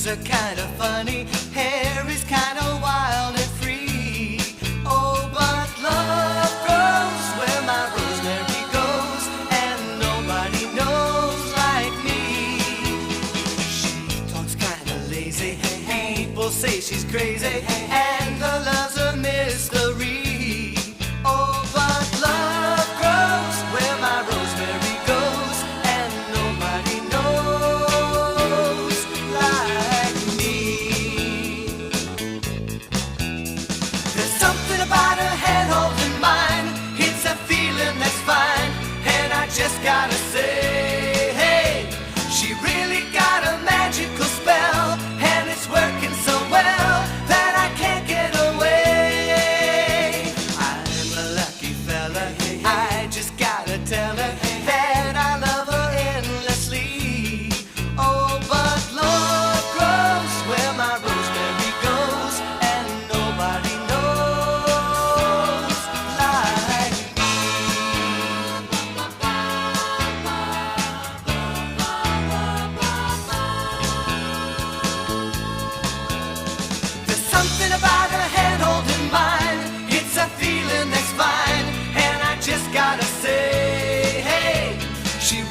Eyes are kind of funny, hair is kind of wild and free. Oh, but love grows where my rosemary goes, and nobody knows like me. She talks kind of lazy, people say she's crazy, and her love's a mystery. Oh, but love grows where my rosemary goes, and nobody knows like me. There's something about her hand holding mine, it's a feeling that's fine, and I just gotta say, hey, she really got a magical spell, and it's working so well that I can't get away. I'm a lucky fella, I just gotta tell her that I love her endlessly. Oh, but love grows where my rosemary goes, and nobody knows like There's something about her hand holding mine, it's a feeling that's fine, and I just gotta say, hey, she